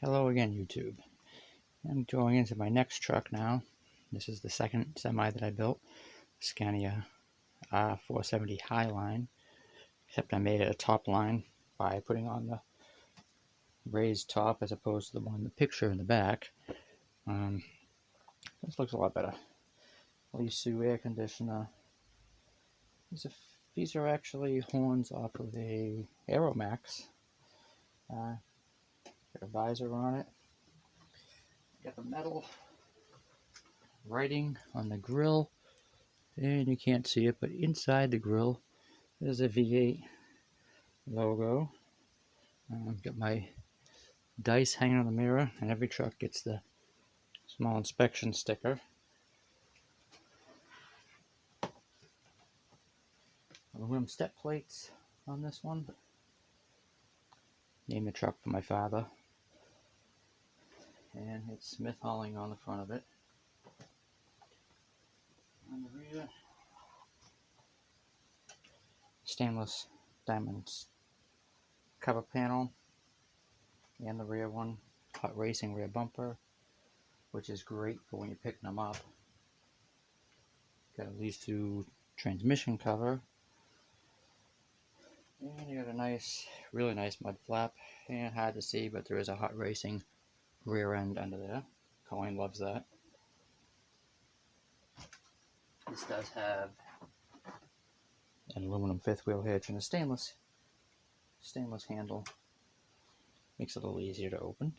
Hello again, YouTube. I'm going into my next truck now. This is the second semi that I built, Scania R470 Highline, except I made it a top line by putting on the raised top as opposed to the one in the picture in the back. This looks a lot better. Lisu air conditioner. These are actually horns off of a Aeromax. Got a visor on it. Got the metal writing on the grill, and you can't see it, but inside the grill there's a V8 logo. Got my dice hanging on the mirror, and every truck gets the small inspection sticker. Aluminum step plates on this one. Named the truck for my father. And it's Smith Hauling on the front of it. On the rear, stainless diamonds cover panel, and the rear one, hot racing rear bumper, which is great for when you're picking them up. Got a Lisu transmission cover, and you got a nice, really nice mud flap, and hard to see, but there is a hot racing rear end under there. Colleen loves that. This does have an aluminum fifth wheel hitch and a stainless handle. Makes it a little easier to open.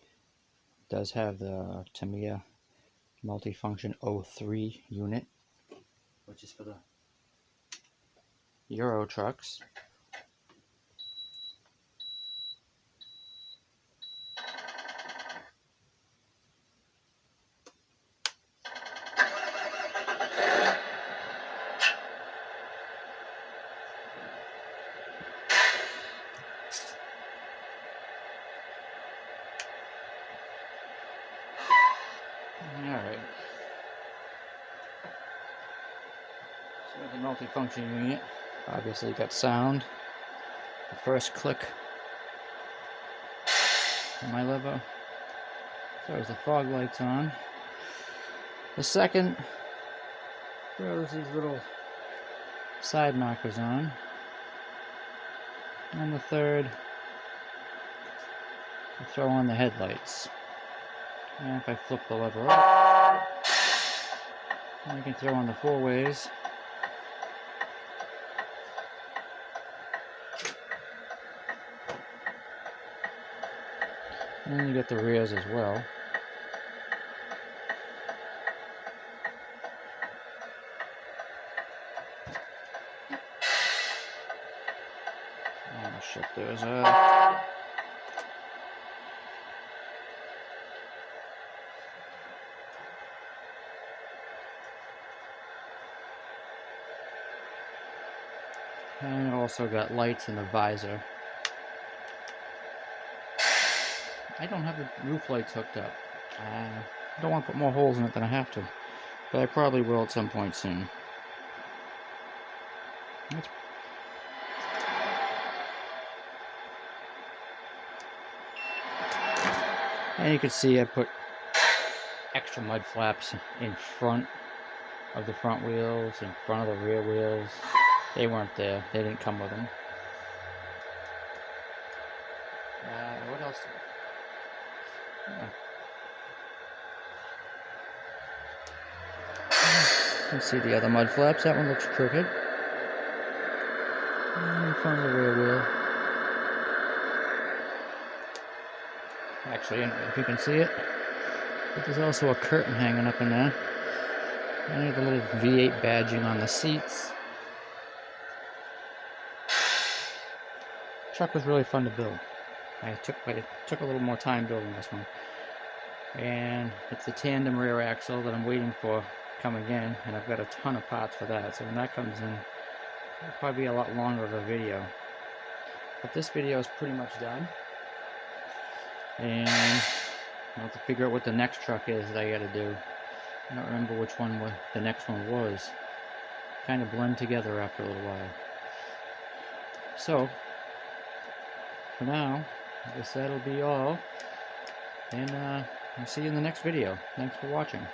It does have the Tamiya multifunction 03 unit, which is for the Euro trucks. Alright. So the multifunction unit obviously got sound. The first click on my lever throws the fog lights on. The second throws these little side markers on. And the third will throw on the headlights. And if I flip the lever up, I can throw on the four ways. And then you get the rears as well. Oh shit, there's a... And it also got lights in the visor. I don't have the roof lights hooked up. I don't want to put more holes in it than I have to, but I probably will at some point soon. And you can see I put extra mud flaps in front of the front wheels, in front of the rear wheels. They weren't there. They didn't come with them. What else? Yeah. You can see the other mud flaps. That one looks crooked. And in front of the rear wheel. Actually, if you can see it, but there's also a curtain hanging up in there. And you have the little V8 badging on the seats. The truck was really fun to build. I took a little more time building this one. And it's the tandem rear axle that I'm waiting for coming in, and I've got a ton of parts for that. So when that comes in, it'll probably be a lot longer of a video. But this video is pretty much done. And I'll have to figure out what the next truck is that I gotta do. I don't remember which one the next one was. Kind of blend together after a little while. So, for now, I guess that'll be all. And I'll see you in the next video. Thanks for watching.